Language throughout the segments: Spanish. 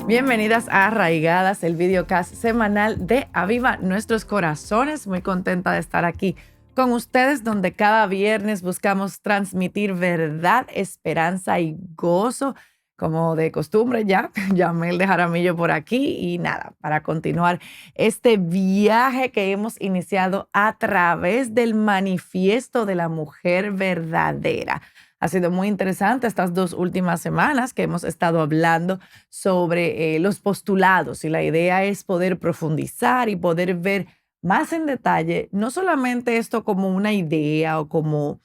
Bienvenidas a Arraigadas, el videocast semanal de Aviva Nuestros Corazones. Muy contenta de estar aquí con ustedes, donde cada viernes buscamos transmitir verdad, esperanza y gozo, como de costumbre ya. Yamel de Jaramillo por aquí y nada, para continuar este viaje que hemos iniciado a través del manifiesto de la mujer verdadera. Ha sido muy interesante estas 2 últimas semanas que hemos estado hablando sobre los postulados, y la idea es poder profundizar y poder ver más en detalle, no solamente esto como una idea o como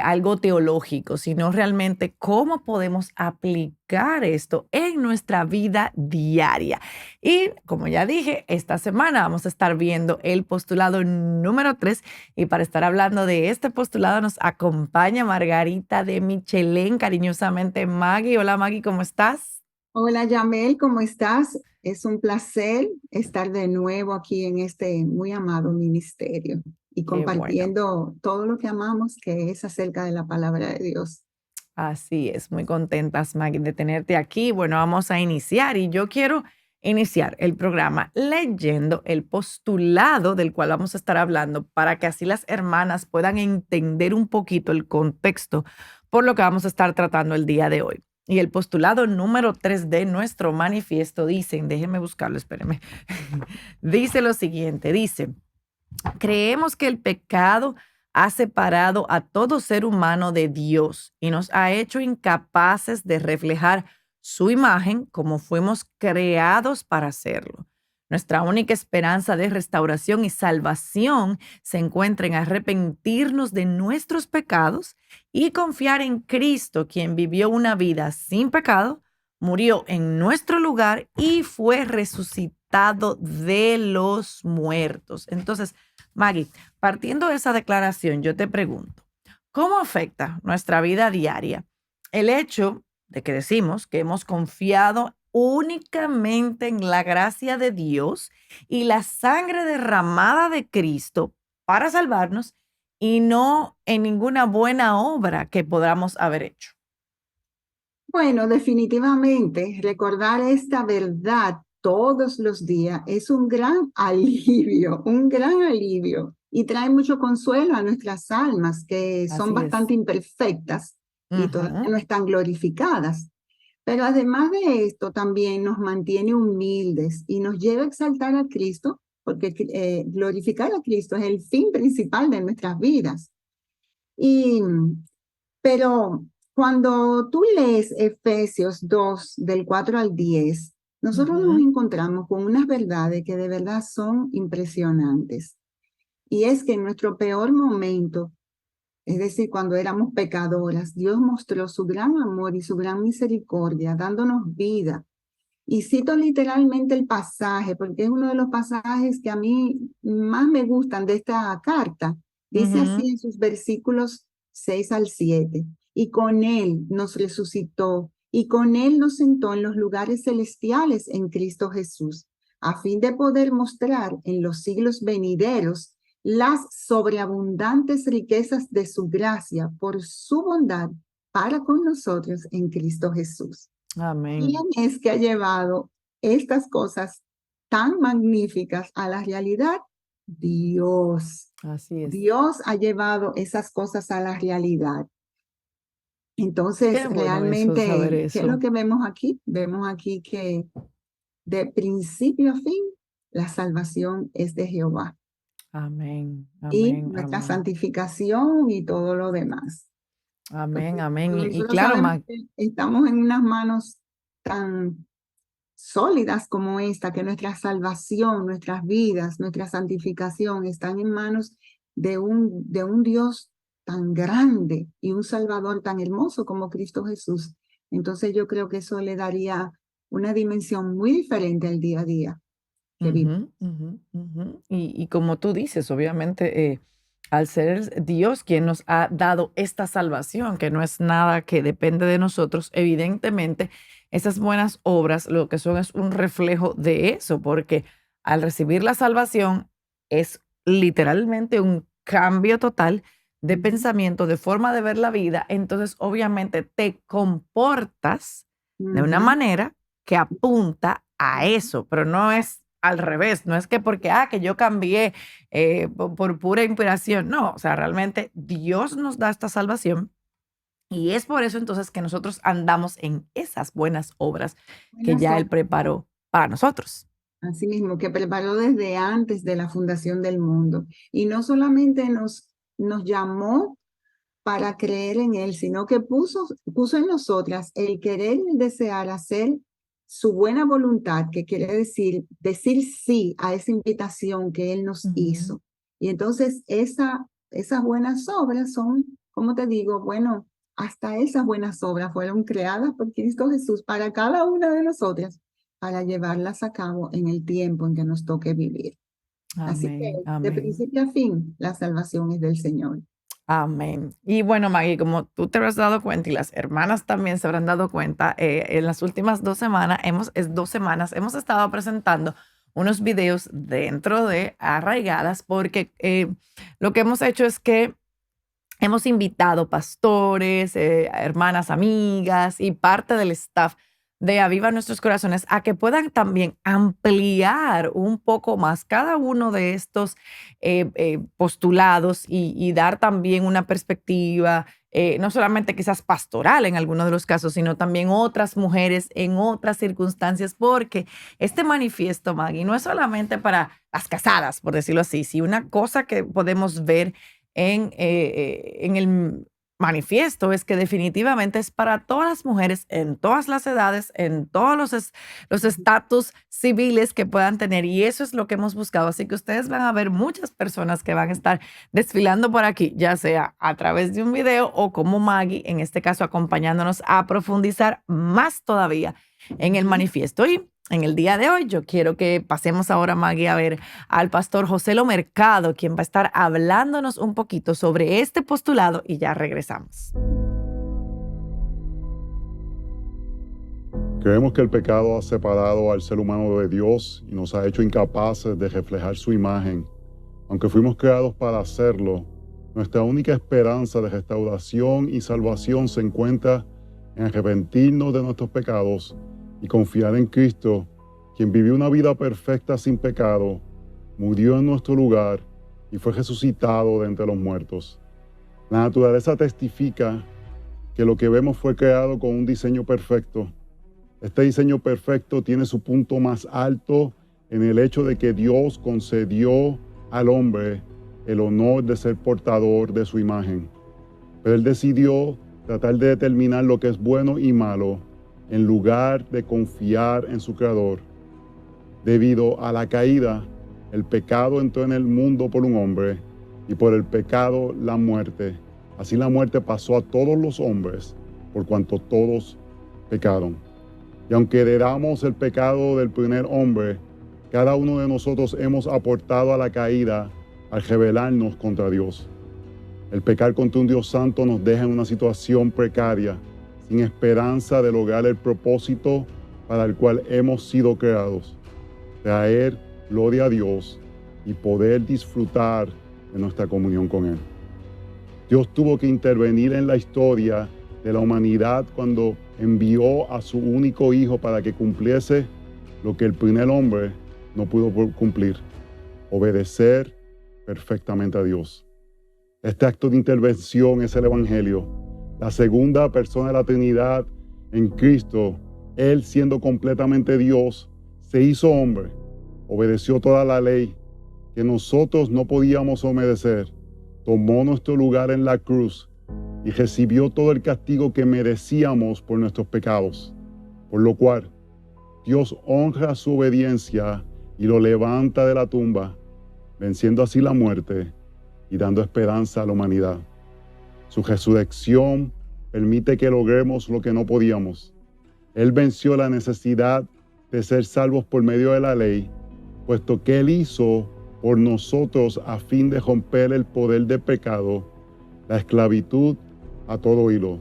algo teológico, sino realmente cómo podemos aplicar esto en nuestra vida diaria. Y como ya dije, esta semana vamos a estar viendo el postulado número 3, y para estar hablando de este postulado nos acompaña Margarita de Michelén, cariñosamente Maggie. Hola Maggie, ¿cómo estás? Hola Yamel, ¿cómo estás? Es un placer estar de nuevo aquí en este muy amado ministerio y Qué bueno. compartiendo todo lo que amamos, que es acerca de la palabra de Dios. Así es, muy contentas, Maggie, de tenerte aquí. Bueno, vamos a iniciar y yo quiero iniciar el programa leyendo el postulado del cual vamos a estar hablando para que así las hermanas puedan entender un poquito el contexto por lo que vamos a estar tratando el día de hoy. Y el postulado número 3 de nuestro manifiesto dice, déjenme buscarlo, espérenme, dice lo siguiente, dice: creemos que el pecado ha separado a todo ser humano de Dios y nos ha hecho incapaces de reflejar su imagen como fuimos creados para hacerlo. Nuestra única esperanza de restauración y salvación se encuentra en arrepentirnos de nuestros pecados y confiar en Cristo, quien vivió una vida sin pecado, murió en nuestro lugar y fue resucitado de los muertos. Entonces, Maggie, partiendo de esa declaración, yo te pregunto, ¿cómo afecta nuestra vida diaria el hecho de que decimos que hemos confiado únicamente en la gracia de Dios y la sangre derramada de Cristo para salvarnos, y no en ninguna buena obra que podamos haber hecho? Bueno, definitivamente recordar esta verdad todos los días es un gran alivio, un gran alivio y trae mucho consuelo a nuestras almas que son Así es. bastante imperfectas y todavía Ujú. no están glorificadas. Pero además de esto, también nos mantiene humildes y nos lleva a exaltar a Cristo, porque glorificar a Cristo es el fin principal de nuestras vidas. Y, pero cuando tú lees Efesios 2, del 4 al 10, nosotros nos Ujú. encontramos con unas verdades que de verdad son impresionantes. Y es que en nuestro peor momento, es decir, cuando éramos pecadoras, Dios mostró su gran amor y su gran misericordia, dándonos vida. Y cito literalmente el pasaje, porque es uno de los pasajes que a mí más me gustan de esta carta. Dice Ujú. así en sus versículos 6 al 7: y con Él nos resucitó, y con Él nos sentó en los lugares celestiales en Cristo Jesús, a fin de poder mostrar en los siglos venideros las sobreabundantes riquezas de su gracia por su bondad para con nosotros en Cristo Jesús. ¿Quién Amén. es que ha llevado estas cosas tan magníficas a la realidad? Dios. Así es. Dios ha llevado esas cosas a la realidad. Entonces, Qué bueno eso, saber realmente, ¿qué es lo eso. que vemos aquí? Vemos aquí que de principio a fin, la salvación es de Jehová Amén, y amén, nuestra amén. santificación y todo lo demás. Amén, Porque amén. Y nosotros claro, sabemos que estamos en unas manos tan sólidas como esta, que nuestra salvación, nuestras vidas, nuestra santificación están en manos de un Dios tan grande y un Salvador tan hermoso como Cristo Jesús. Entonces yo creo que eso le daría una dimensión muy diferente al día a día que vivimos. ujú, ujú, ujú. Y como tú dices, obviamente, al ser Dios quien nos ha dado esta salvación, que no es nada que depende de nosotros, evidentemente, esas buenas obras lo que son es un reflejo de eso, porque al recibir la salvación es literalmente un cambio total de Ujú, pensamiento, de forma de ver la vida. Entonces, obviamente, te comportas de una ujú, manera que apunta a eso, pero no es al revés, no es que porque, que yo cambié por pura inspiración, no, o sea, realmente Dios nos da esta salvación y es por eso entonces que nosotros andamos en esas buenas obras que Buenas ya Él obras. preparó para nosotros. Así mismo, que preparó desde antes de la fundación del mundo. Y no solamente nos llamó para creer en Él, sino que puso en nosotras el querer y el desear hacer su buena voluntad, que quiere decir sí a esa invitación que Él nos Ujú. hizo. Y entonces esas buenas obras son, como te digo, bueno, hasta esas buenas obras fueron creadas por Cristo Jesús para cada una de nosotras, para llevarlas a cabo en el tiempo en que nos toque vivir. Así que Amén, de amén. principio a fin, la salvación es del Señor. Amén. Y bueno, Maggie, como tú te habrás dado cuenta y las hermanas también se habrán dado cuenta, en las últimas 2 semanas, hemos estado presentando unos videos dentro de Arraigadas porque lo que hemos hecho es que hemos invitado pastores, hermanas, amigas y parte del staff de Aviva Nuestros Corazones a que puedan también ampliar un poco más cada uno de estos postulados y dar también una perspectiva, no solamente quizás pastoral en algunos de los casos, sino también otras mujeres en otras circunstancias, porque este manifiesto, Maggie, no es solamente para las casadas, por decirlo así, si una cosa que podemos ver en el manifiesto es que definitivamente es para todas las mujeres en todas las edades, en todos los estatus civiles que puedan tener. Y eso es lo que hemos buscado. Así que ustedes van a ver muchas personas que van a estar desfilando por aquí, ya sea a través de un video o como Maggie, en este caso acompañándonos a profundizar más todavía en el Ujú. manifiesto. Y en el día de hoy yo quiero que pasemos ahora, Maggie, a ver al pastor José Lo Mercado, quien va a estar hablándonos un poquito sobre este postulado y ya regresamos. Creemos que el pecado ha separado al ser humano de Dios y nos ha hecho incapaces de reflejar su imagen. Aunque fuimos creados para hacerlo, nuestra única esperanza de restauración y salvación se encuentra en arrepentirnos de nuestros pecados y confiar en Cristo, quien vivió una vida perfecta sin pecado, murió en nuestro lugar y fue resucitado de entre los muertos. La naturaleza testifica que lo que vemos fue creado con un diseño perfecto. Este diseño perfecto tiene su punto más alto en el hecho de que Dios concedió al hombre el honor de ser portador de su imagen. Pero Él decidió tratar de determinar lo que es bueno y malo en lugar de confiar en su Creador. Debido a la caída, el pecado entró en el mundo por un hombre y por el pecado la muerte. Así la muerte pasó a todos los hombres por cuanto todos pecaron. Y aunque heredamos el pecado del primer hombre, cada uno de nosotros hemos aportado a la caída al rebelarnos contra Dios. El pecar contra un Dios santo nos deja en una situación precaria, sin esperanza de lograr el propósito para el cual hemos sido creados: traer gloria a Dios y poder disfrutar de nuestra comunión con Él. Dios tuvo que intervenir en la historia de la humanidad cuando envió a su único hijo para que cumpliese lo que el primer hombre no pudo cumplir: obedecer perfectamente a Dios. Este acto de intervención es el Evangelio, la segunda persona de la Trinidad en Cristo. Él, siendo completamente Dios, se hizo hombre, obedeció toda la ley que nosotros no podíamos obedecer, tomó nuestro lugar en la cruz y recibió todo el castigo que merecíamos por nuestros pecados, por lo cual Dios honra su obediencia y lo levanta de la tumba, venciendo así la muerte y dando esperanza a la humanidad. Su resurrección permite que logremos lo que no podíamos. Él venció la necesidad de ser salvos por medio de la ley, puesto que Él hizo por nosotros a fin de romper el poder del pecado, la esclavitud a todo hilo.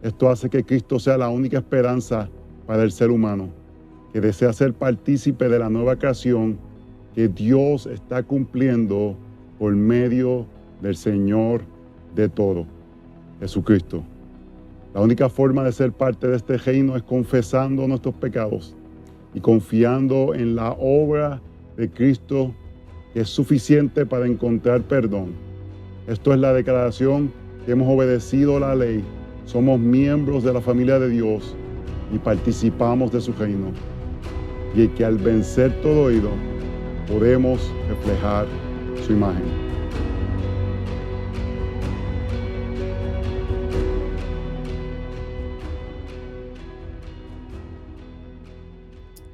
Esto hace que Cristo sea la única esperanza para el ser humano, que desea ser partícipe de la nueva creación que Dios está cumpliendo por medio del Señor de todo, Jesucristo. La única forma de ser parte de este reino es confesando nuestros pecados y confiando en la obra de Cristo, que es suficiente para encontrar perdón. Esto es la declaración que hemos obedecido la ley, somos miembros de la familia de Dios y participamos de su reino. Y que al vencer todo oído, podemos reflejar su imagen.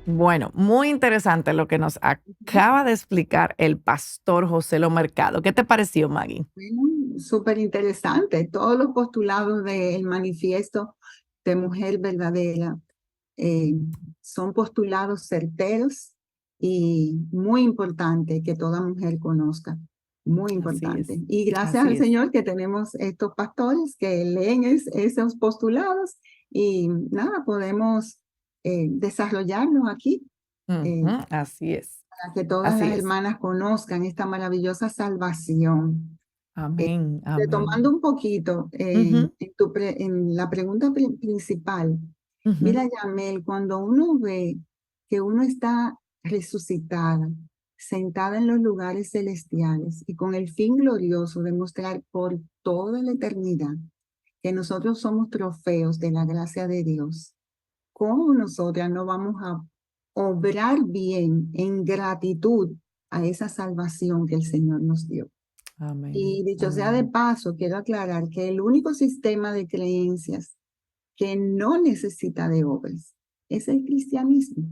Bueno, muy interesante lo que nos acaba de explicar el pastor Joselo Mercado. ¿Qué te pareció, Maggie? Bueno, súper interesante. Todos los postulados del manifiesto de mujer verdadera son postulados certeros y muy importante que toda mujer conozca. Muy importante. Y gracias al Señor que tenemos estos pastores que leen esos postulados y nada, podemos desarrollarlos aquí. Así es. Para que todas las hermanas conozcan esta maravillosa salvación. Amén, amén. Retomando un poquito en la pregunta principal, mira, Yamel, cuando uno ve que uno está resucitada, sentada en los lugares celestiales y con el fin glorioso de mostrar por toda la eternidad que nosotros somos trofeos de la gracia de Dios, ¿cómo nosotras no vamos a obrar bien en gratitud a esa salvación que el Señor nos dio? Amén. Y dicho sea de paso, quiero aclarar que el único sistema de creencias que no necesita de obras es el cristianismo.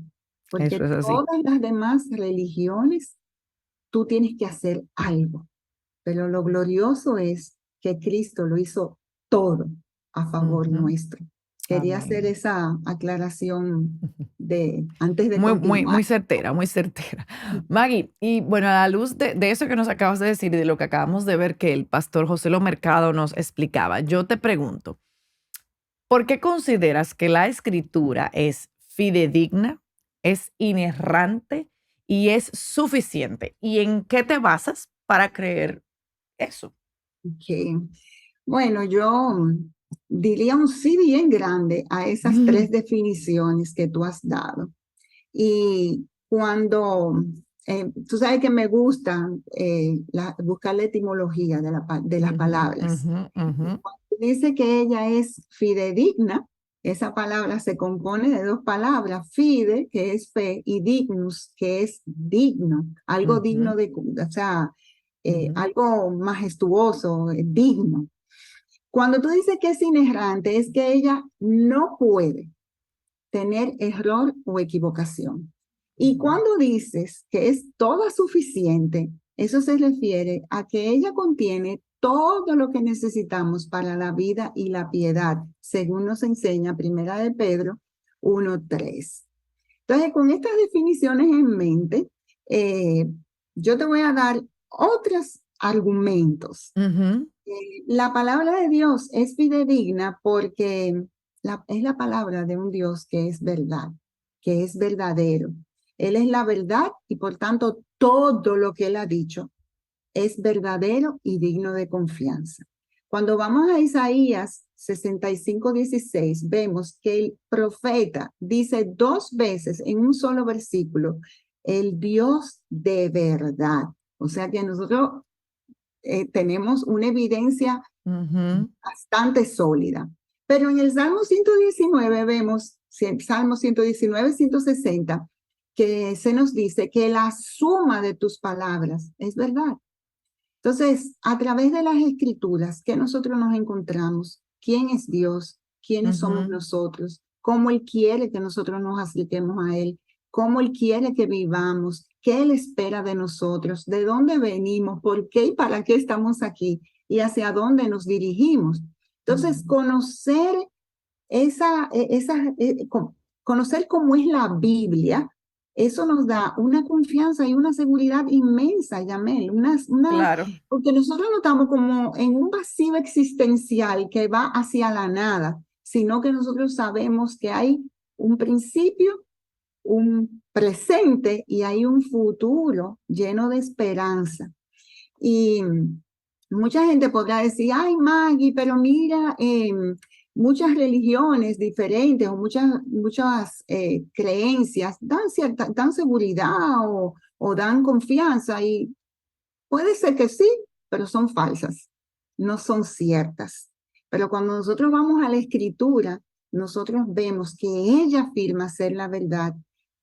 Porque Eso es así. todas las demás religiones, tú tienes que hacer algo. Pero lo glorioso es que Cristo lo hizo todo a favor nuestro. Quería hacer esa aclaración antes de continuar. Muy certera, muy certera. Maggie, y bueno, a la luz de eso que nos acabas de decir y de lo que acabamos de ver que el pastor Joselo Mercado nos explicaba, yo te pregunto, ¿por qué consideras que la escritura es fidedigna, es inerrante y es suficiente? ¿Y en qué te basas para creer eso? Okay. Bueno, yo diría un sí bien grande a esas tres definiciones que tú has dado. Y cuando, tú sabes que me gusta buscar la etimología de las palabras. Cuando dice que ella es fidedigna, esa palabra se compone de dos palabras, fide, que es fe, y dignus, que es digno, algo digno de, o sea, algo majestuoso, digno. Cuando tú dices que es inerrante, es que ella no puede tener error o equivocación. Y cuando dices que es toda suficiente, eso se refiere a que ella contiene todo lo que necesitamos para la vida y la piedad, según nos enseña Primera de Pedro 1:3. Entonces, con estas definiciones en mente, yo te voy a dar otros argumentos. La palabra de Dios es fidedigna porque es la palabra de un Dios que es verdad, que es verdadero. Él es la verdad y por tanto todo lo que Él ha dicho es verdadero y digno de confianza. Cuando vamos a Isaías 65:16, vemos que el profeta dice 2 veces en un solo versículo, el Dios de verdad. O sea que nosotros tenemos una evidencia bastante sólida. Pero en el Salmo 119 vemos, Salmo 119, 160, que se nos dice que la suma de tus palabras es verdad. Entonces, a través de las escrituras, ¿qué nosotros nos encontramos? ¿Quién es Dios? ¿Quiénes somos nosotros? ¿Cómo Él quiere que nosotros nos acerquemos a Él? ¿Cómo Él quiere que vivamos? ¿Qué Él espera de nosotros? ¿De dónde venimos? ¿Por qué y para qué estamos aquí? ¿Y hacia dónde nos dirigimos? Entonces, conocer conocer cómo es la Biblia, eso nos da una confianza y una seguridad inmensa, Yamel. Claro. Porque nosotros no estamos como en un vacío existencial que va hacia la nada, sino que nosotros sabemos que hay un principio, un presente y hay un futuro lleno de esperanza. Y mucha gente podrá decir, ay, Maggie, pero mira, muchas religiones diferentes o muchas creencias dan seguridad o dan confianza y puede ser que sí, pero son falsas, no son ciertas. Pero cuando nosotros vamos a la Escritura, nosotros vemos que ella afirma ser la verdad,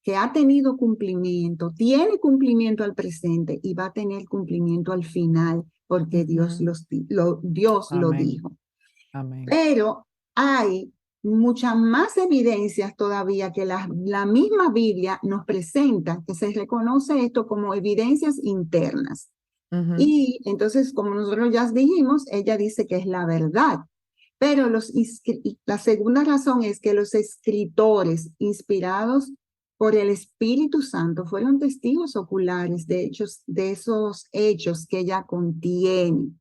que ha tenido cumplimiento, tiene cumplimiento al presente y va a tener cumplimiento al final, porque Dios lo Amén. dijo. Amén. Pero hay muchas más evidencias todavía que la misma Biblia nos presenta, que se reconoce esto como evidencias internas. Ujú. Y entonces, como nosotros ya dijimos, ella dice que es la verdad. Pero la segunda razón es que los escritores inspirados por el Espíritu Santo fueron testigos oculares de esos hechos que ella contiene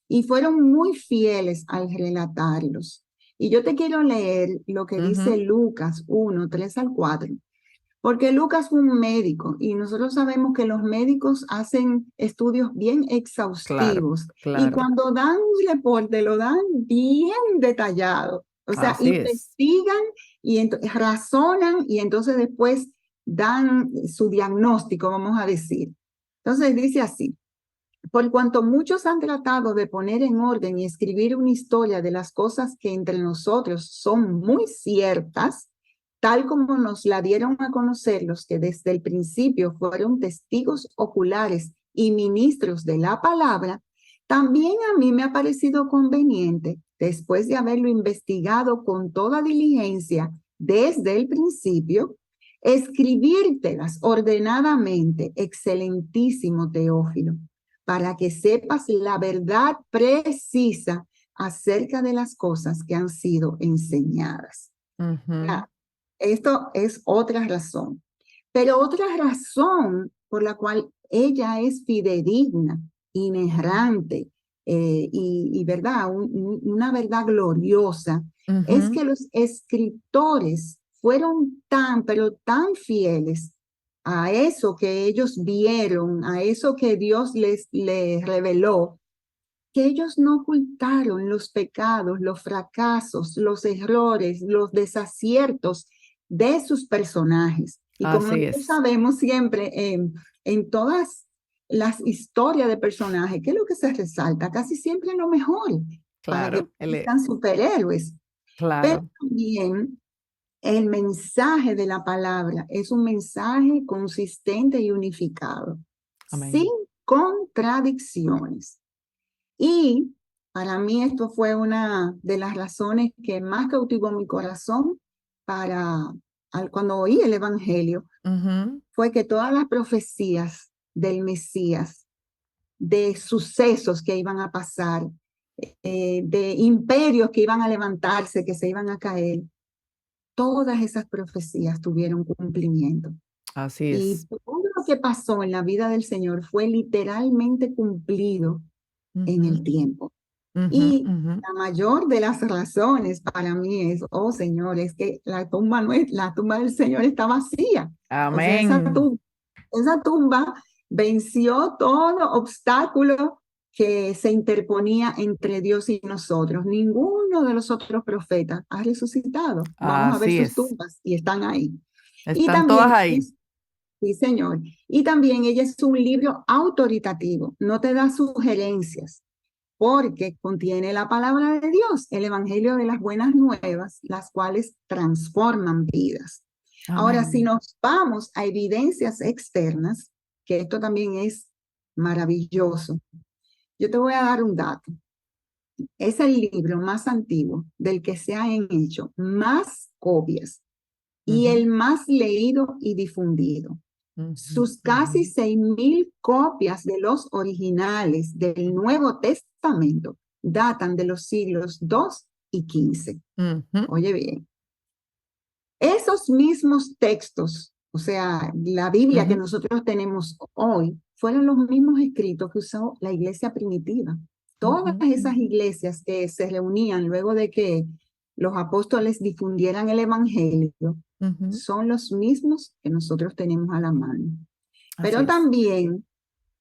y fueron muy fieles al relatarlos. Y yo te quiero leer lo que dice Ujú. Lucas 1, 3 al 4. Porque Lucas fue un médico y nosotros sabemos que los médicos hacen estudios bien Claro, exhaustivos y claro. cuando dan un reporte lo dan bien detallado. O sea, Así es. investigan y razonan y entonces después dan su diagnóstico, vamos a decir. Entonces dice así: por cuanto muchos han tratado de poner en orden y escribir una historia de las cosas que entre nosotros son muy ciertas, tal como nos la dieron a conocer los que desde el principio fueron testigos oculares y ministros de la palabra, también a mí me ha parecido conveniente, después de haberlo investigado con toda diligencia desde el principio, escribírtelas ordenadamente, excelentísimo Teófilo, para que sepas la verdad precisa acerca de las cosas que han sido enseñadas. Ujú. Esto es otra razón. Pero otra razón por la cual ella es fidedigna, inerrante y verdad, una verdad gloriosa, es Ujú. que los escritores fueron pero tan fieles a eso que ellos vieron, a eso que Dios les reveló, que ellos no ocultaron los pecados, los fracasos, los errores, los desaciertos de sus personajes. Y como Así nosotros es. sabemos siempre en todas las historias de personajes, ¿qué es lo que se resalta? Casi siempre lo mejor, para que Claro, sean superhéroes. Pero claro. también el mensaje de la palabra es un mensaje consistente y unificado, sin Amén. contradicciones. Y para mí esto fue una de las razones que más cautivó mi corazón cuando oí el Evangelio, Ujú. fue que todas las profecías del Mesías, de sucesos que iban a pasar, de imperios que iban a levantarse, que se iban a caer, todas esas profecías tuvieron cumplimiento. Así Y es. todo lo que pasó en la vida del Señor fue literalmente cumplido en el Ujú. tiempo. Ujú. Y Ujú. la mayor de las razones para mí es, oh Señor, es que la tumba del Señor está vacía. O sea, Amén. esa tumba venció todo obstáculo que se interponía entre Dios y nosotros. Ninguno de los otros profetas ha resucitado. Vamos a ver Así sus es. tumbas y están ahí. Y Están todas también, ahí. sí, Señor. Y también ella es un libro autoritativo, no te da sugerencias porque contiene la palabra de Dios, el Evangelio de las Buenas Nuevas, las cuales transforman vidas. Ahora, si Amén. nos vamos a evidencias externas, que esto también es maravilloso, yo te voy a dar un dato. Es el libro más antiguo del que se han hecho más copias y Ujú. el más leído y difundido. Ujú. Sus casi 6,000 copias de los originales del Nuevo Testamento datan de los siglos II y XV. Ujú. Oye bien, esos mismos textos, o sea, la Biblia que Ujú. nosotros tenemos hoy, fueron los mismos escritos que usó la iglesia primitiva. Todas Ujú. esas iglesias que se reunían luego de que los apóstoles difundieran el Evangelio, Ujú. son los mismos que nosotros tenemos a la mano. Así Pero es. también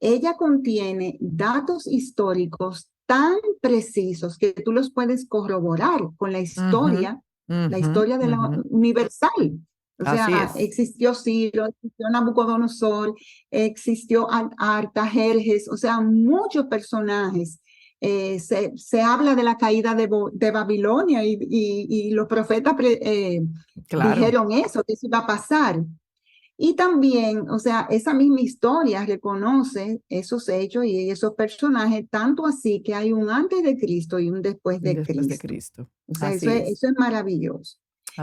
ella contiene datos históricos tan precisos que tú los puedes corroborar con la Ujú, historia ujú, de la ujú. universal. O Así sea, es. existió Ciro, existió Nabucodonosor, existió Artajerjes, o sea, muchos personajes. Se habla de la caída de Babilonia y los profetas Claro. dijeron eso, que eso iba a pasar. Y también, o sea, esa misma historia reconoce esos hechos y esos personajes, tanto así que hay un antes de Cristo y un después de Después de Cristo. Cristo. O sea, Así es. eso es maravilloso.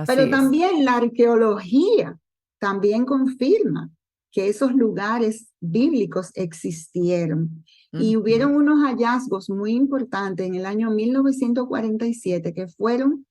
Pero Así es. también la arqueología también confirma que esos lugares bíblicos existieron. Y Ujú, hubieron unos hallazgos muy importantes en el año 1947 que fueron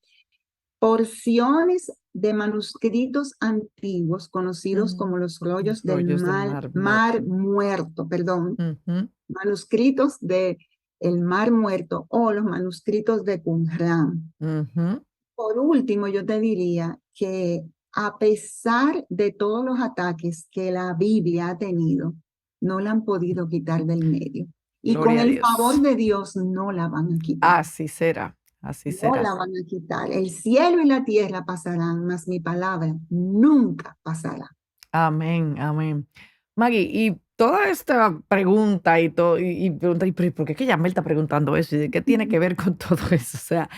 porciones de manuscritos antiguos conocidos como los rollos Los del rollos del mar, Mar mar Muerto. muerto, perdón, Ujú, manuscritos de el mar muerto o los manuscritos de Qumran. ujú. Por último, yo te diría que a pesar de todos los ataques que la Biblia ha tenido, no la han podido quitar del medio. Y con Gloria a el favor Dios. de Dios no la van a quitar. Así será. Así No será. la van a quitar. El cielo y la tierra pasarán, mas mi palabra nunca pasará. Amén, amén. Maggie, y toda esta pregunta y todo, y pregunta, ¿y por qué que Yamel está preguntando eso? ¿Y de qué tiene que ver con todo eso? O sea,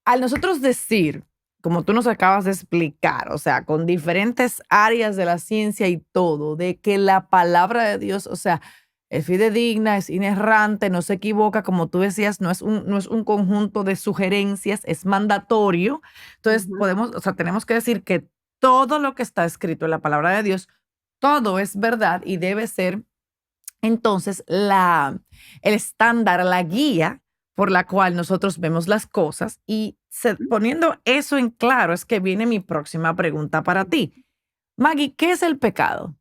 al nosotros decir, como tú nos acabas de explicar, o sea, con diferentes áreas de la ciencia y todo, de que la palabra de Dios, o sea, es fidedigna, es inerrante, no se equivoca, como tú decías, no es un conjunto de sugerencias, es mandatorio. Entonces, Ujú. podemos, o sea, tenemos que decir que todo lo que está escrito en la palabra de Dios, todo es verdad y debe ser entonces el estándar, la guía por la cual nosotros vemos las cosas y poniendo eso en claro es que viene mi próxima pregunta para ti. Maggie, ¿qué es el pecado?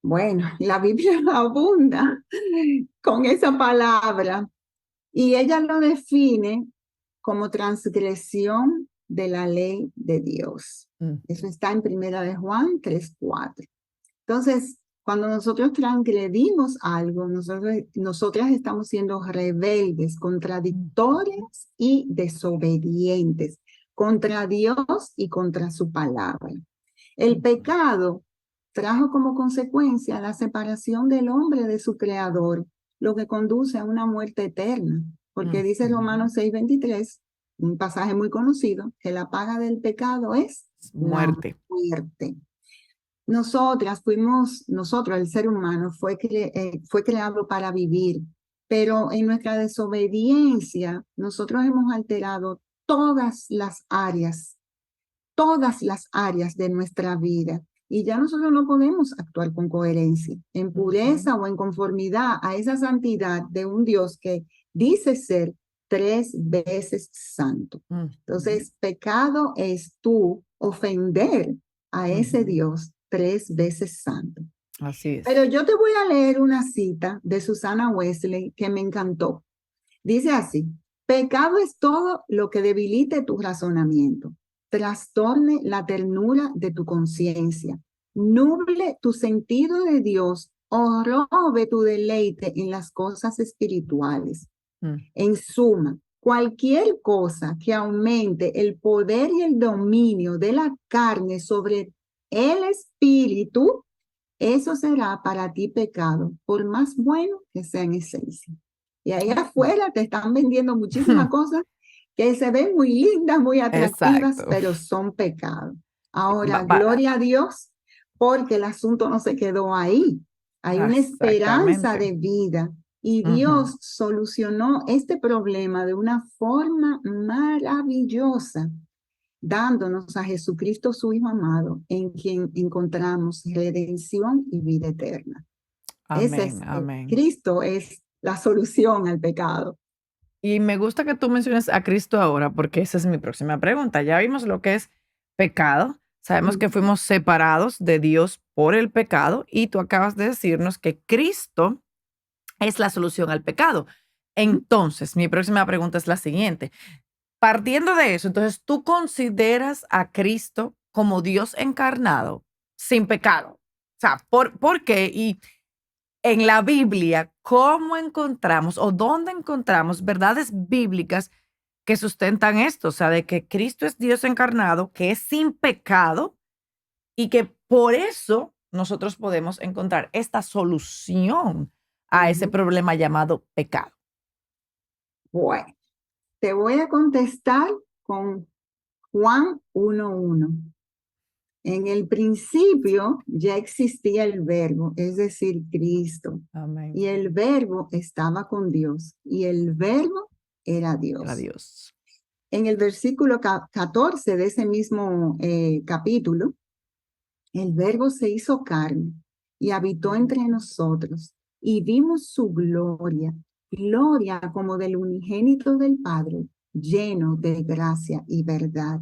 Bueno, la Biblia abunda con esa palabra y ella lo define como transgresión de la ley de Dios. Mm, Eso está en Primera de Juan 3:4. Entonces, cuando nosotros transgredimos algo, nosotras estamos siendo rebeldes, mm, contradictorias y desobedientes contra Dios y contra su palabra. El mm, pecado trajo como consecuencia la separación del hombre de su creador, lo que conduce a una muerte eterna, porque mm, dice Romanos 6:23, un pasaje muy conocido, que la paga del pecado es la muerte. muerte. Nosotros, el ser humano, fue creado para vivir, pero en nuestra desobediencia, nosotros hemos alterado todas las áreas de nuestra vida. Y ya nosotros no podemos actuar con coherencia, en Ujú, pureza o en conformidad a esa santidad de un Dios que dice ser 3 veces santo. ujú, Entonces, pecado es tú ofender a ese ujú. Dios 3 veces santo. Así Pero es. yo te voy a leer una cita de Susana Wesley que me encantó. Dice así: pecado es todo lo que debilite tu razonamiento, trastorne la ternura de tu conciencia, nuble tu sentido de Dios o robe tu deleite en las cosas espirituales. Mm, En suma, cualquier cosa que aumente el poder y el dominio de la carne sobre el espíritu, eso será para ti pecado, por más bueno que sea en esencia. Y ahí afuera te están vendiendo muchísimas cosas que se ven muy lindas, muy atractivas, exacto. pero son pecados. Sí, Ahora, gloria a Dios, porque el asunto no se quedó ahí. Hay una esperanza exactamente. de vida y Ujú. Dios solucionó este problema de una forma maravillosa, dándonos a Jesucristo, su Hijo amado, en quien encontramos redención y vida eterna. Amén, amén. Cristo es la solución al pecado. Y me gusta que tú menciones a Cristo ahora, porque esa es mi próxima pregunta. Ya vimos lo que es pecado, sabemos que Ujú. fuimos separados de Dios por el pecado y tú acabas de decirnos que Cristo es la solución al pecado. Entonces, mi próxima pregunta es la siguiente. Partiendo de eso, entonces, ¿tú consideras a Cristo como Dios encarnado sin pecado? O sea, ¿por qué? en la Biblia, ¿cómo encontramos o dónde encontramos verdades bíblicas que sustentan esto? O sea, de que Cristo es Dios encarnado, que es sin pecado y que por eso nosotros podemos encontrar esta solución a ese Ujú. problema llamado pecado. Bueno, te voy a contestar con Juan 1:1. En el principio ya existía el verbo, es decir, Cristo. Amén. Y el verbo estaba con Dios. Y el verbo era Era Dios. Dios. En el versículo 14 de ese mismo capítulo, el verbo se hizo carne y habitó entre nosotros. Y vimos su gloria, gloria como del unigénito del Padre, lleno de gracia y verdad.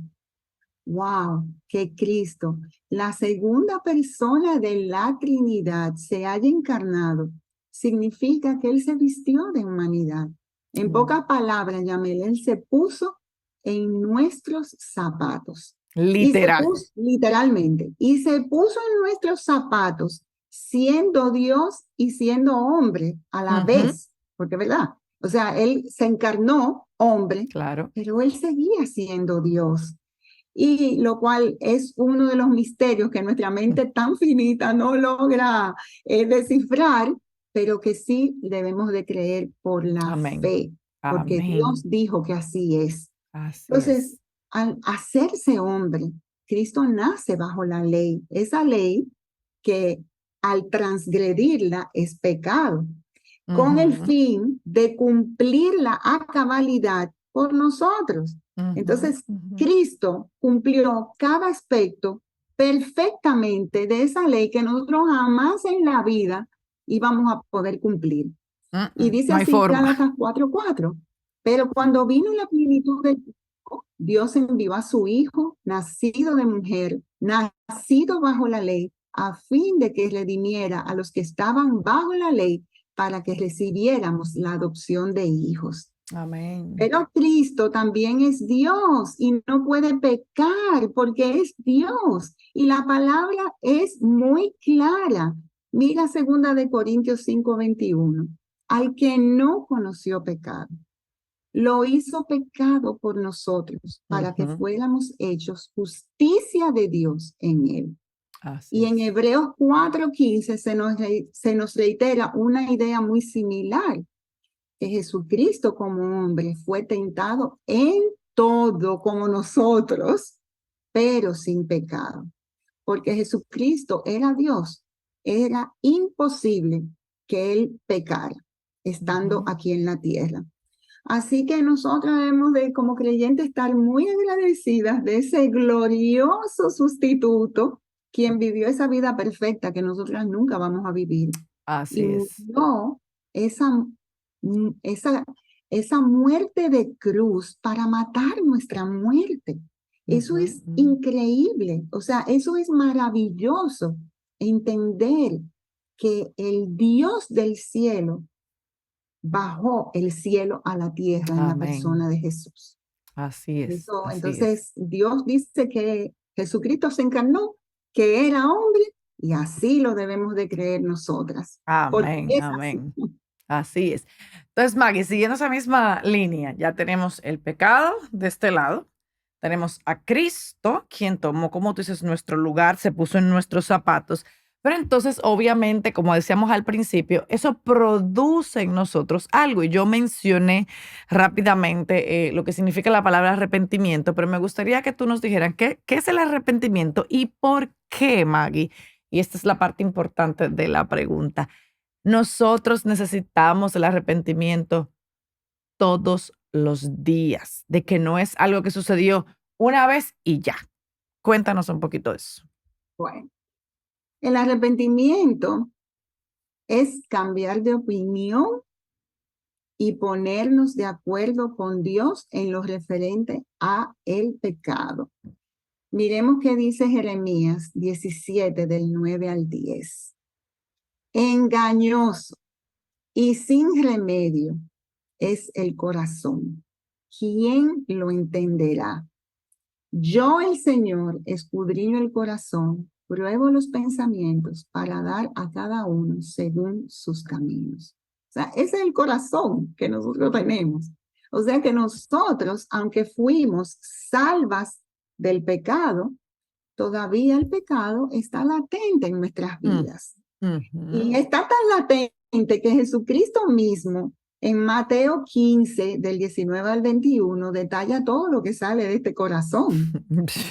Wow, que Cristo, la segunda persona de la Trinidad, se haya encarnado, significa que Él se vistió de humanidad. En pocas palabras, Yamel, Él se puso en nuestros zapatos. Y se Literal. puso, literalmente, y se puso en nuestros zapatos, siendo Dios y siendo hombre a la vez, porque verdad, o sea, Él se encarnó hombre, Claro. pero Él seguía siendo Dios. Y lo cual es uno de los misterios que nuestra mente tan finita no logra descifrar, pero que sí debemos de creer por la Amén. fe, porque Dios Amén. dijo que así es. Así Entonces, es. al hacerse hombre, Cristo nace bajo la ley, esa ley que al transgredirla es pecado, con el Ujú, fin de cumplirla a cabalidad por nosotros. ujú, Entonces, ujú. Cristo cumplió cada aspecto perfectamente de esa ley que nosotros jamás en la vida íbamos a poder cumplir. Y dice No hay así forma. Gálatas 4:4. Pero cuando vino la plenitud del tiempo, Dios envió a su Hijo, nacido de mujer, nacido bajo la ley, a fin de que redimiera a los que estaban bajo la ley para que recibiéramos la adopción de hijos. Amén. Pero Cristo también es Dios y no puede pecar porque es Dios. Y la palabra es muy clara. Mira 2 Corintios 5:21. Al que no conoció pecado, lo hizo pecado por nosotros para que Ujú. fuéramos hechos justicia de Dios en él. Así Y en es. Hebreos 4:15 se nos reitera una idea muy similar, que Jesucristo como hombre fue tentado en todo como nosotros, pero sin pecado. Porque Jesucristo era Dios, era imposible que Él pecara estando Ujú. aquí en la tierra. Así que nosotros debemos de, como creyentes, estar muy agradecidas de ese glorioso sustituto, quien vivió esa vida perfecta que nosotras nunca vamos a vivir. Y Así es. murió esa, esa, esa muerte de cruz para matar nuestra muerte. Eso Ujú, es ujú. increíble, o sea, eso es maravilloso, entender que el Dios del cielo bajó el cielo a la tierra en la Amén. persona de Jesús. Así es. Eso, Así es. entonces, Dios dice que Jesucristo se encarnó, que era hombre, y así lo debemos de creer nosotras, porque Amén. es así. Amén. Así es. Entonces, Maggie, siguiendo esa misma línea, ya tenemos el pecado de este lado, tenemos a Cristo, quien tomó, como tú dices, nuestro lugar, se puso en nuestros zapatos, pero entonces, obviamente, como decíamos al principio, eso produce en nosotros algo. Y yo mencioné rápidamente lo que significa la palabra arrepentimiento, pero me gustaría que tú nos dijeras qué es el arrepentimiento y por qué, Maggie. Y esta es la parte importante de la pregunta. Nosotros necesitamos el arrepentimiento todos los días, de que no es algo que sucedió una vez y ya. Cuéntanos un poquito de eso. Bueno, el arrepentimiento es cambiar de opinión y ponernos de acuerdo con Dios en lo referente a el pecado. Miremos qué dice Jeremías 17 del 9 al 10. Engañoso y sin remedio es el corazón. ¿Quién lo entenderá? Yo, el Señor, escudriño el corazón, pruebo los pensamientos para dar a cada uno según sus caminos. O sea, ese es el corazón que nosotros tenemos. O sea que nosotros, aunque fuimos salvas del pecado, todavía el pecado está latente en nuestras vidas. Y está tan latente que Jesucristo mismo, en Mateo 15, del 19 al 21, detalla todo lo que sale de este corazón.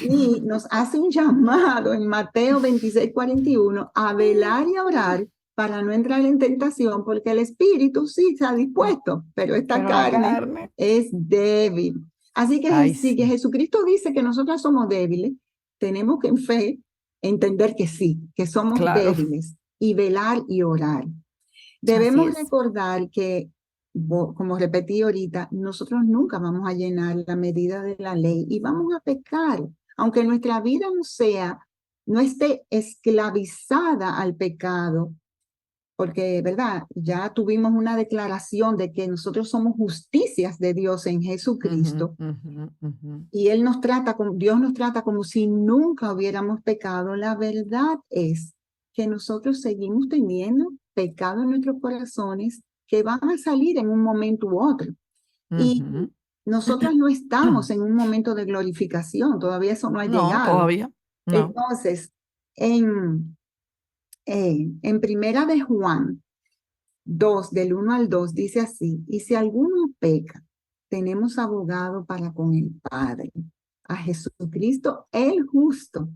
Y nos hace un llamado en Mateo 26, 41 a velar y a orar para no entrar en tentación, porque el espíritu sí está dispuesto, pero esta carne es débil. Así que si que Jesucristo dice que nosotros somos débiles, tenemos que en fe entender que sí, que somos débiles, y velar y orar. Debemos recordar que, como repetí ahorita, nosotros nunca vamos a llenar la medida de la ley y vamos a pecar, aunque nuestra vida no esté esclavizada al pecado, porque, ¿verdad? Ya tuvimos una declaración de que nosotros somos justicias de Dios en Jesucristo. Y Dios nos trata como si nunca hubiéramos pecado. La verdad es que nosotros seguimos teniendo pecado en nuestros corazones que van a salir en un momento u otro. Y nosotros no estamos en un momento de glorificación, todavía eso no ha llegado. Todavía no. Entonces, en Primera de Juan 2, del 1 al 2, dice así: y si alguno peca, tenemos abogado para con el Padre, a Jesucristo el justo.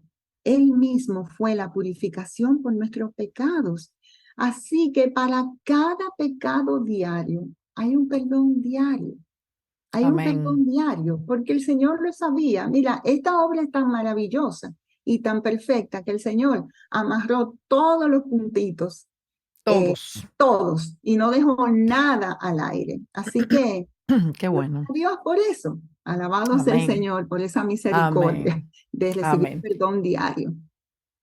Él mismo fue la purificación por nuestros pecados. Así que para cada pecado diario hay un perdón diario. Hay un perdón diario, porque el Señor lo sabía. Mira, esta obra es tan maravillosa y tan perfecta que el Señor amarró todos los puntitos. Todos, y no dejó nada al aire. Así que, qué bueno. Dios por eso. Alabado sea el Señor por esa misericordia de recibir perdón diario.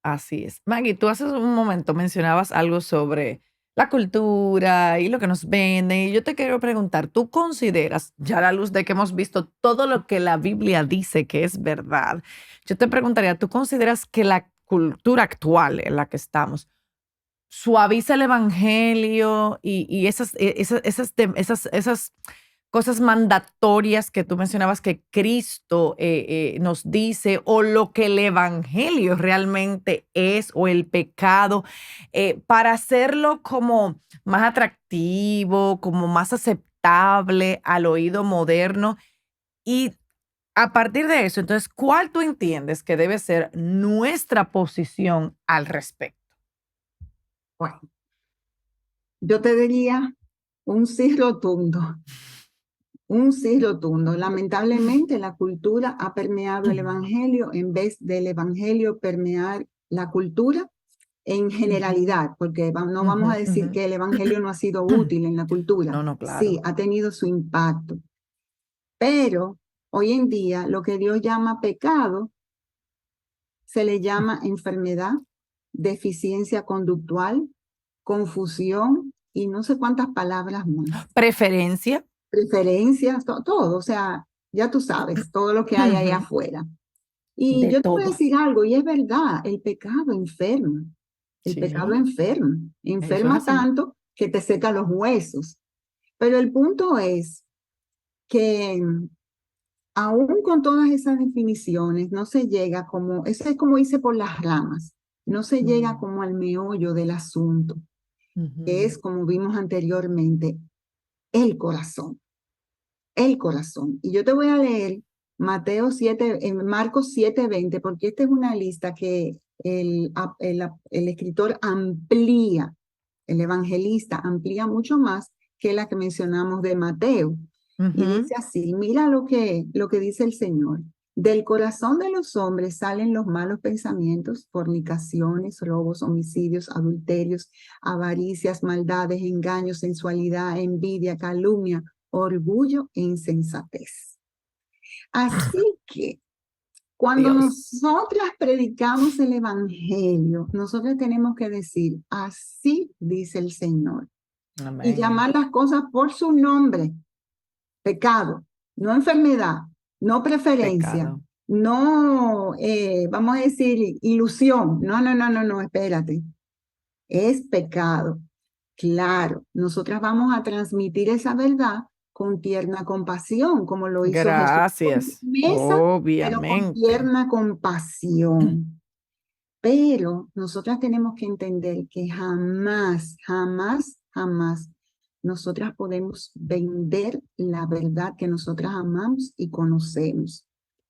Así es. Maggie, tú hace un momento mencionabas algo sobre la cultura y lo que nos venden. Y yo te quiero preguntar, ¿tú consideras, ya a la luz de que hemos visto todo lo que la Biblia dice que es verdad, yo te preguntaría, ¿tú consideras que la cultura actual en la que estamos suaviza el evangelio y esas cosas mandatorias que tú mencionabas que Cristo nos dice, o lo que el evangelio realmente es, o el pecado, para hacerlo como más atractivo, como más aceptable al oído moderno? Y a partir de eso, entonces, ¿cuál tú entiendes que debe ser nuestra posición al respecto? Bueno, yo te diría un sí rotundo. Un sí rotundo. Lamentablemente, la cultura ha permeado el evangelio en vez del evangelio permear la cultura en generalidad, porque no vamos a decir que el evangelio no ha sido útil en la cultura. No, claro. Sí, ha tenido su impacto. Pero hoy en día, lo que Dios llama pecado se le llama enfermedad, deficiencia conductual, confusión y no sé cuántas palabras más. Preferencias, todo, o sea, ya tú sabes, todo lo que hay ahí afuera. Y yo te voy a decir algo, y es verdad, el pecado enferma. El pecado enferma tanto que te seca los huesos. Pero el punto es que aún con todas esas definiciones, no se llega como, eso es como irse por las ramas, no se llega como al meollo del asunto, que es, como vimos anteriormente, el corazón. El corazón. Y yo te voy a leer Marcos 7:20, porque esta es una lista que el escritor amplía, el evangelista amplía mucho más que la que mencionamos de Mateo. Y dice así, mira lo que dice el Señor. Del corazón de los hombres salen los malos pensamientos, fornicaciones, robos, homicidios, adulterios, avaricias, maldades, engaños, sensualidad, envidia, calumnia, orgullo e insensatez. Así que cuando nosotras predicamos el evangelio, nosotros tenemos que decir, así dice el Señor. Amén. Y llamar las cosas por su nombre. Pecado, no enfermedad, no preferencia, no, vamos a decir, ilusión. No, espérate. Es pecado. Claro, nosotras vamos a transmitir esa verdad con tierna compasión, como lo hizo Jesús con la Gracias. mesa, pero con Obviamente. tierna compasión. Pero nosotras tenemos que entender que jamás, jamás, jamás nosotras podemos vender la verdad que nosotras amamos y conocemos,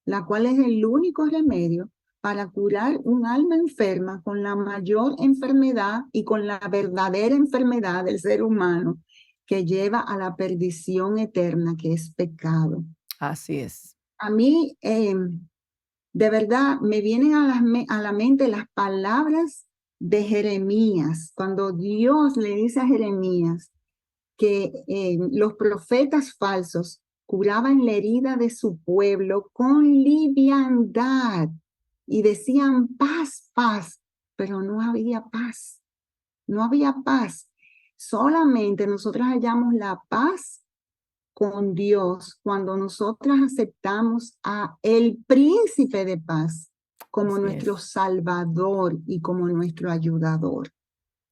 la cual es el único remedio para curar un alma enferma con la mayor enfermedad y con la verdadera enfermedad del ser humano que lleva a la perdición eterna, que es pecado. Así es. A mí, de verdad, me vienen a la mente las palabras de Jeremías, cuando Dios le dice a Jeremías que los profetas falsos curaban la herida de su pueblo con liviandad y decían paz, paz, pero no había paz, no había paz. Solamente nosotros hallamos la paz con Dios cuando nosotras aceptamos a el príncipe de paz como Así nuestro es. Salvador y como nuestro ayudador.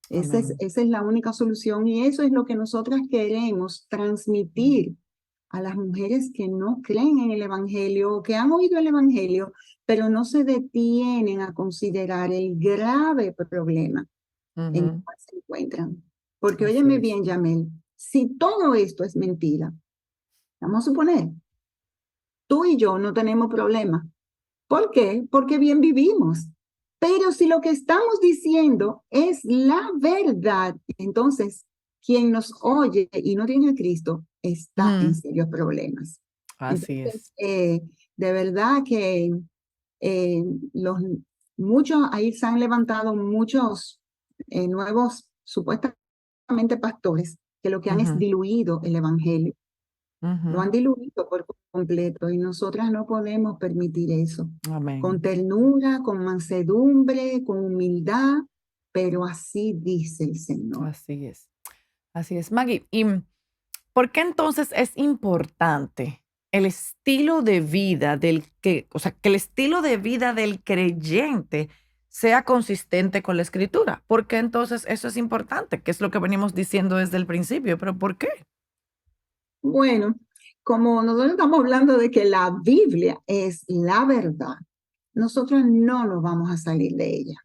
Esa Amén. es la única solución y eso es lo que nosotras queremos transmitir a las mujeres que no creen en el Evangelio o que han oído el Evangelio, pero no se detienen a considerar el grave problema en el Ujú. cual se encuentran. Porque Así óyeme es. bien, Yamel, si todo esto es mentira, vamos a suponer, tú y yo no tenemos problema. ¿Por qué? Porque bien vivimos. Pero si lo que estamos diciendo es la verdad, entonces quien nos oye y no tiene a Cristo está en Ujú. serios problemas. Así Entonces, es. de verdad que eh, los, muchos, ahí se han levantado muchos nuevos, supuestamente pastores, que lo que han es Ujú. diluido el evangelio, lo Ujú. han diluido por completo y nosotras no podemos permitir eso. Con Amén. ternura, con mansedumbre, con humildad, pero así dice el Señor. Así es. Así es, Maggie. ¿Y por qué entonces es importante el estilo de vida o sea, que el estilo de vida del creyente sea consistente con la escritura? ¿Por qué entonces eso es importante? Que es lo que venimos diciendo desde el principio, pero ¿por qué? Bueno, como nosotros estamos hablando de que la Biblia es la verdad, nosotros no nos vamos a salir de ella.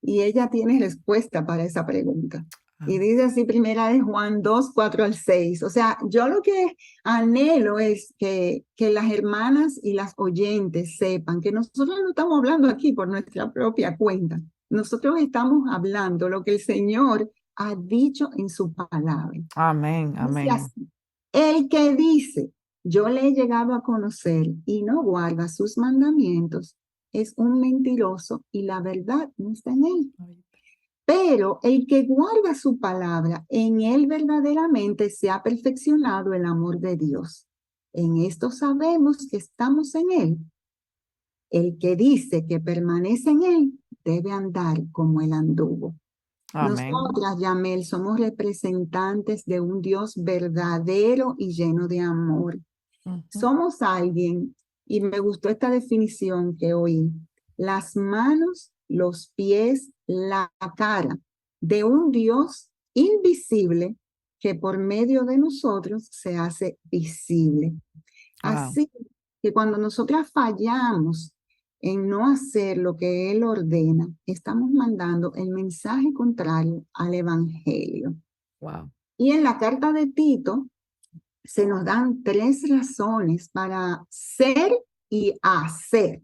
Y ella tiene respuesta para esa pregunta. Y Ah, dice así, primera de Juan 2, 4 al 6. O sea, yo lo que anhelo es que las hermanas y las oyentes sepan que nosotros no estamos hablando aquí por nuestra propia cuenta. Nosotros estamos hablando lo que el Señor ha dicho en su palabra. amén, Dice amén. así, el que dice, yo le he llegado a conocer y no guarda sus mandamientos, es un mentiroso y la verdad no está en él. Pero el que guarda su palabra, en él verdaderamente se ha perfeccionado el amor de Dios. En esto sabemos que estamos en él. El que dice que permanece en él debe andar como él anduvo. Amén. Nosotras, Yamel, somos representantes de un Dios verdadero y lleno de amor. Ujú. Somos alguien, y me gustó esta definición que oí, las manos, los pies, la cara de un Dios invisible que por medio de nosotros se hace visible. Ah, Así que cuando nosotras fallamos en no hacer lo que Él ordena, estamos mandando el mensaje contrario al Evangelio. wow. Y en la carta de Tito se nos dan 3 razones para ser y hacer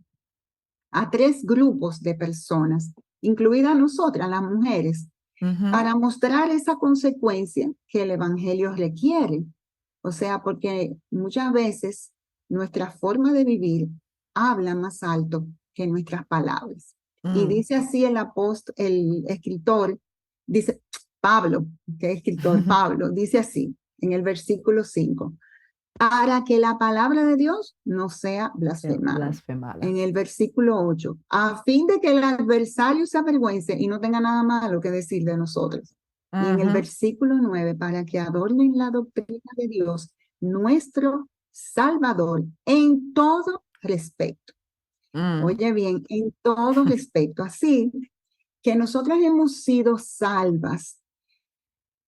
a 3 grupos de personas, incluidas nosotras, las mujeres, Ujú. para mostrar esa consecuencia que el Evangelio requiere. O sea, porque muchas veces nuestra forma de vivir habla más alto que nuestras palabras. Y Mm. dice así el escritor, dice Pablo, que es escritor, Pablo, dice así en el versículo 5, para que la palabra de Dios no sea blasfemada. Blasfemada. En el versículo 8, a fin de que el adversario se avergüence y no tenga nada malo que decir de nosotros. Y en el Ujú. versículo 9, para que adornen la doctrina de Dios, nuestro Salvador, en todo respecto. Mm, Oye bien, en todo respecto. Así que nosotras hemos sido salvas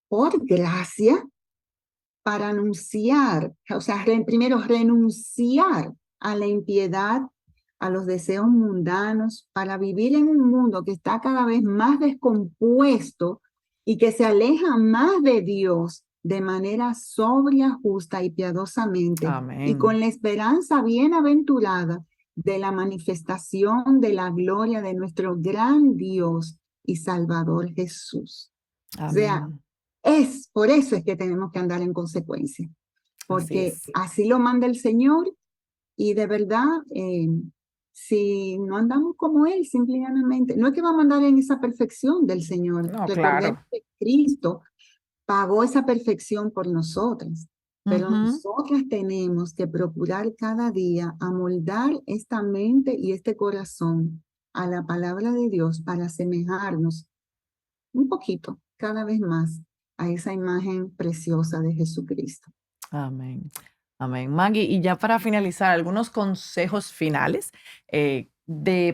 por gracia para anunciar, o sea, primero renunciar a la impiedad, a los deseos mundanos, para vivir en un mundo que está cada vez más descompuesto y que se aleja más de Dios de manera sobria, justa y piadosamente, y amén. con la esperanza bienaventurada de la manifestación de la gloria de nuestro gran Dios y Salvador Jesús. O sea, Amén. por eso es que tenemos que andar en consecuencia, Así porque es. así lo manda el Señor y de verdad, si no andamos como Él, simplemente, no es que vamos a andar en esa perfección del Señor. No, Recordemos claro. que Cristo pagó esa perfección por nosotras, pero Ujú. nosotras tenemos que procurar cada día amoldar esta mente y este corazón a la palabra de Dios para asemejarnos un poquito, cada vez más, a esa imagen preciosa de Jesucristo. Amén. Amén. Maggie, y ya para finalizar, algunos consejos finales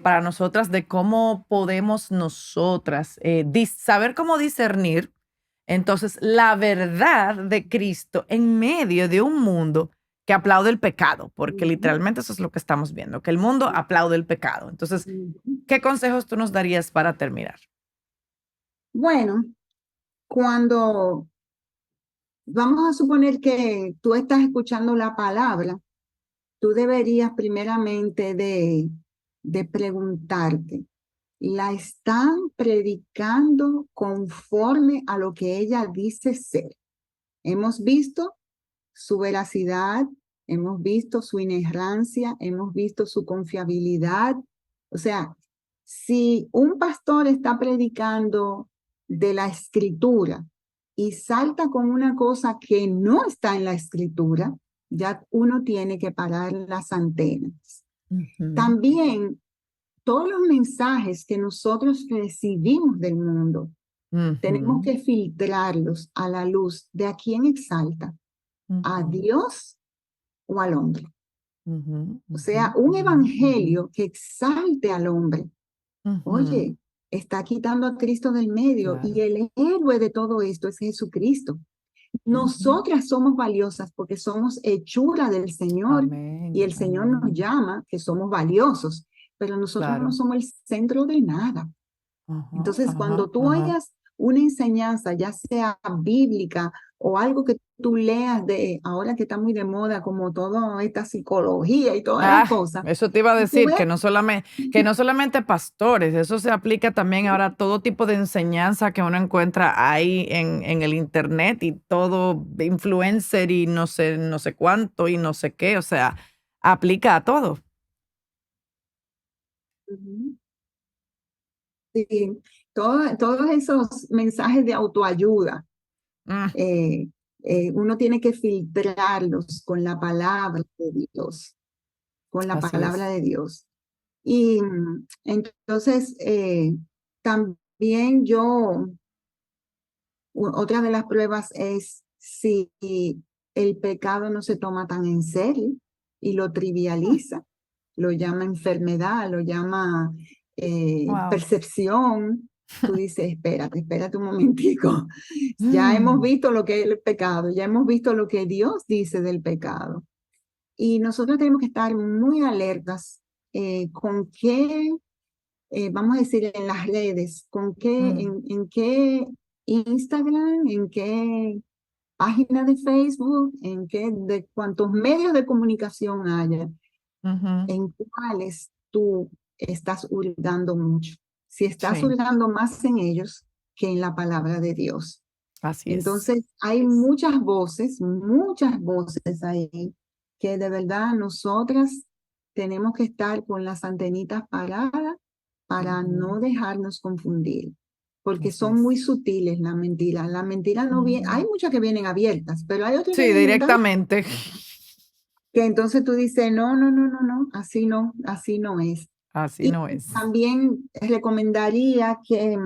para nosotras de cómo podemos nosotras saber cómo discernir entonces la verdad de Cristo en medio de un mundo que aplaude el pecado, porque Ujú. literalmente eso es lo que estamos viendo, que el mundo aplaude el pecado. Entonces, Ujú. ¿qué consejos tú nos darías para terminar? Bueno, cuando vamos a suponer que tú estás escuchando la palabra, tú deberías primeramente de preguntarte, ¿la están predicando conforme a lo que ella dice ser? Hemos visto su veracidad, hemos visto su inerrancia, hemos visto su confiabilidad. O sea, si un pastor está predicando de la escritura y salta con una cosa que no está en la escritura, ya uno tiene que parar las antenas. Ujú, También todos los mensajes que nosotros recibimos del mundo, tenemos ujú, que filtrarlos a la luz de a quién exalta, a ujú, Dios o al hombre. ujú, O ujú, sea, un ujú, evangelio que exalte al hombre. ujú. Oye, está quitando a Cristo del medio y Claro. el héroe de todo esto es Jesucristo. Ujú. Nosotras somos valiosas porque somos hechura del Señor y Amén, el Señor nos amén. llama que somos valiosos, pero nosotros no Claro. somos el centro de nada. Ajá, Entonces, ajá, cuando tú ajá. oyas una enseñanza, ya sea bíblica o algo que tú leas de ahora que está muy de moda, como toda esta psicología y todas las Ah, cosas, eso te iba a y tú decir, ves, que no solamente pastores, eso se aplica también ahora a todo tipo de enseñanza que uno encuentra ahí en el internet y todo influencer y no sé, no sé cuánto y no sé qué, o sea, aplica a todo. ujú, sí, todos esos mensajes de autoayuda, Mm, eh, uno tiene que filtrarlos con la palabra de Dios, con la así palabra es. de Dios. Y entonces, también otra de las pruebas es si el pecado no se toma tan en serio y lo Mm, trivializa, lo llama enfermedad, lo llama wow. percepción. Tú dices, espérate un momentico. Ya hemos Mm, visto lo que es el pecado, ya hemos visto lo que Dios dice del pecado. Y nosotros tenemos que estar muy alertas con qué vamos a decir, en las redes, mm, en qué Instagram, en qué página de Facebook, de cuántos medios de comunicación haya, ujú. en cuáles tú estás hurgando mucho. Si estás Sí, hurgando más en ellos que en la palabra de Dios. así es. Entonces, hay muchas voces ahí que de verdad nosotras tenemos que estar con las antenitas paradas para Ujú, no dejarnos confundir, porque así son muy es. sutiles las mentiras. Las mentiras no vienen, hay Ujú. muchas que vienen abiertas, pero hay otras que Sí, vienen tan, directamente. que entonces tú dices, no, así no es. Así Y no es. también recomendaría que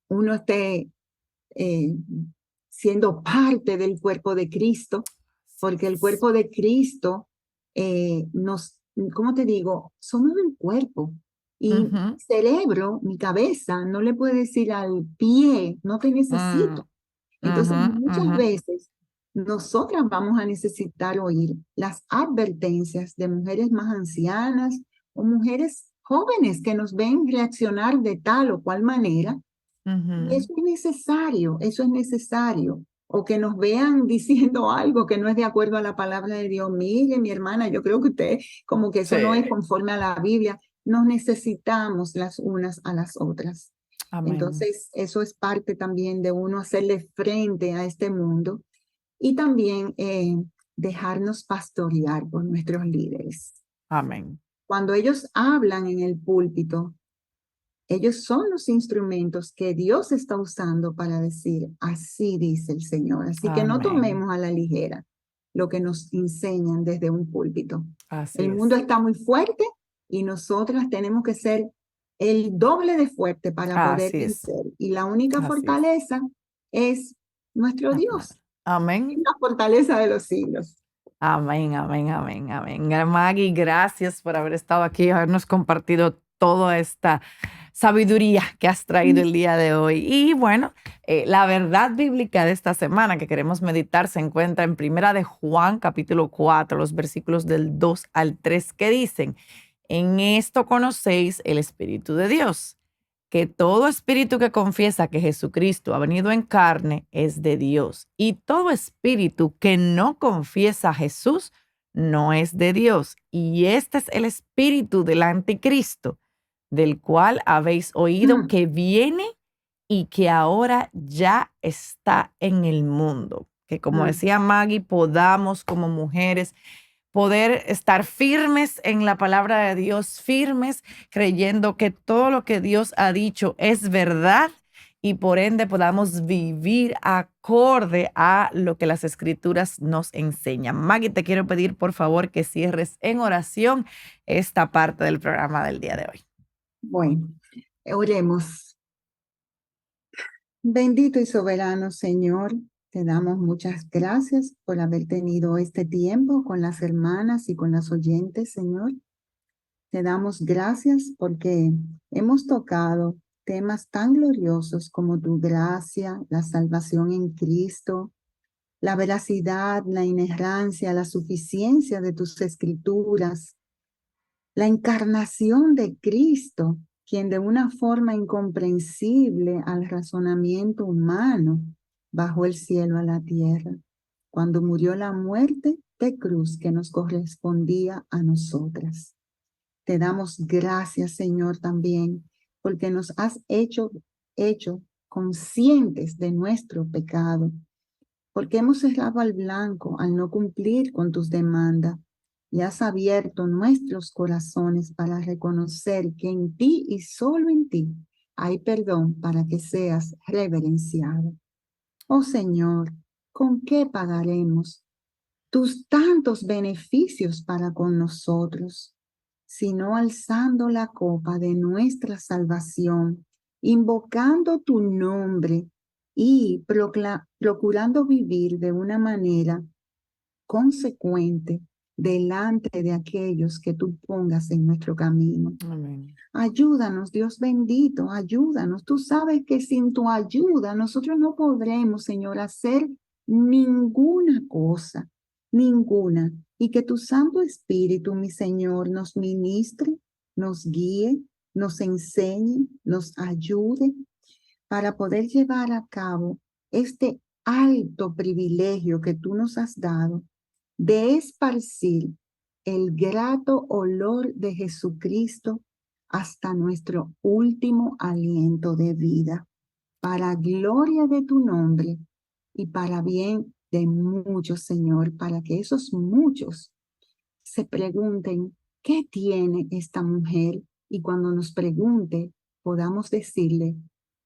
uno esté eh, siendo parte del cuerpo de Cristo, Así porque el es. cuerpo de Cristo ¿cómo te digo? Somos un cuerpo. Y mi Ujú. cerebro, mi cabeza, no le puede decir al pie, no te Mm, necesito. Entonces, ujú, muchas ujú. veces nosotras vamos a necesitar oír las advertencias de mujeres más ancianas o mujeres jóvenes que nos ven reaccionar de tal o cual manera. Y Ujú. eso es necesario, eso es necesario. O que nos vean diciendo algo que no es de acuerdo a la palabra de Dios. Mire, mi hermana, yo creo que usted, como que Sí, eso no es conforme a la Biblia. Nos necesitamos las unas a las otras. amén, Entonces, eso es parte también de uno hacerle frente a este mundo y también dejarnos pastorear por nuestros líderes. amén. Cuando ellos hablan en el púlpito, ellos son los instrumentos que Dios está usando para decir, así dice el Señor. Así que no Amén. tomemos a la ligera lo que nos enseñan desde un púlpito. Así El mundo es. está muy fuerte y nosotras tenemos que ser el doble de fuerte para poder Así es. vencer. Y la única Así es. fortaleza es nuestro La palabra. Dios, es Amén. la fortaleza de los siglos. Amén, amén, amén, amén. Maggie, gracias por haber estado aquí y habernos compartido toda esta sabiduría que has traído el día de hoy. Y bueno, la verdad bíblica de esta semana que queremos meditar se encuentra en Primera de Juan, capítulo 4, los versículos del 2 al 3, que dicen, en esto conocéis el Espíritu de Dios, que todo espíritu que confiesa que Jesucristo ha venido en carne es de Dios, y todo espíritu que no confiesa a Jesús no es de Dios. Y este es el espíritu del anticristo, del cual habéis oído Mm, que viene y que ahora ya está en el mundo. Que como mm. decía Maggie, podamos como mujeres poder estar firmes en la palabra de Dios, firmes creyendo que todo lo que Dios ha dicho es verdad y por ende podamos vivir acorde a lo que las escrituras nos enseñan. Maggie, te quiero pedir por favor que cierres en oración esta parte del programa del día de hoy. Bueno, oremos. Bendito y soberano Señor, te damos muchas gracias por haber tenido este tiempo con las hermanas y con las oyentes, Señor. Te damos gracias porque hemos tocado temas tan gloriosos como tu gracia, la salvación en Cristo, la veracidad, la inerrancia, la suficiencia de tus escrituras, la encarnación de Cristo, quien de una forma incomprensible al razonamiento humano bajó el cielo a la tierra, cuando murió la muerte de cruz que nos correspondía a nosotras. Te damos gracias, Señor, también, porque nos has hecho conscientes de nuestro pecado, porque hemos cerrado al blanco al no cumplir con tus demandas y has abierto nuestros corazones para reconocer que en ti y solo en ti hay perdón para que seas reverenciado. Oh Señor, ¿con qué pagaremos tus tantos beneficios para con nosotros, sino alzando la copa de nuestra salvación, invocando tu nombre y procurando vivir de una manera consecuente delante de aquellos que tú pongas en nuestro camino? Amén. Ayúdanos, Dios bendito, ayúdanos. Tú sabes que sin tu ayuda nosotros no podremos, Señor, hacer ninguna cosa, ninguna. Y que tu Santo Espíritu, mi Señor, nos ministre, nos guíe, nos enseñe, nos ayude para poder llevar a cabo este alto privilegio que tú nos has dado de esparcir el grato olor de Jesucristo hasta nuestro último aliento de vida, para gloria de tu nombre y para bien de muchos, Señor, para que esos muchos se pregunten, ¿qué tiene esta mujer? Y cuando nos pregunte, podamos decirle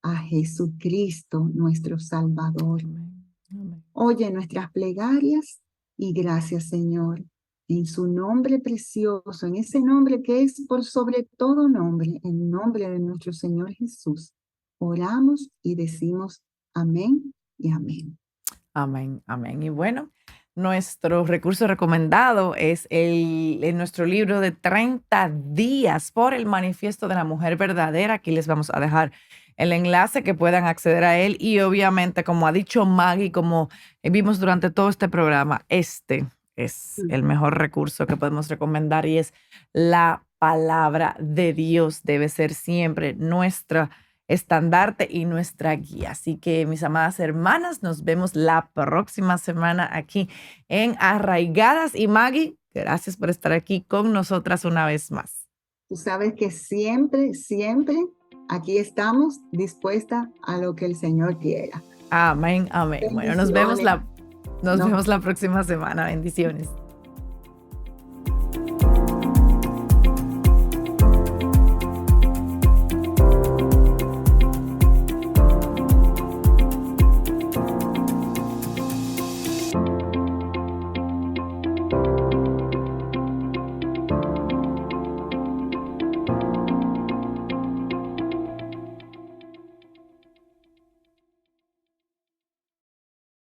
a Jesucristo, nuestro Salvador. Amén. Amén. Oye nuestras plegarias y gracias, Señor, en su nombre precioso, en ese nombre que es por sobre todo nombre, en nombre de nuestro Señor Jesús. Oramos y decimos amén y amén. Amén, amén. Y bueno, Nuestro recurso recomendado es en nuestro libro de 30 días por el manifiesto de la mujer verdadera. Aquí les vamos a dejar el enlace que puedan acceder a él. Y obviamente, como ha dicho Maggie, como vimos durante todo este programa, este es el mejor recurso que podemos recomendar y es la palabra de Dios. Debe ser siempre nuestra estandarte y nuestra guía. Así que, mis amadas hermanas, nos vemos la próxima semana aquí en Arraigadas. Y Maggie, gracias por estar aquí con nosotras una vez más. Tú sabes que siempre, siempre aquí estamos dispuestas a lo que el Señor quiera. Amén, amén. Bueno, nos vemos la próxima semana. Bendiciones.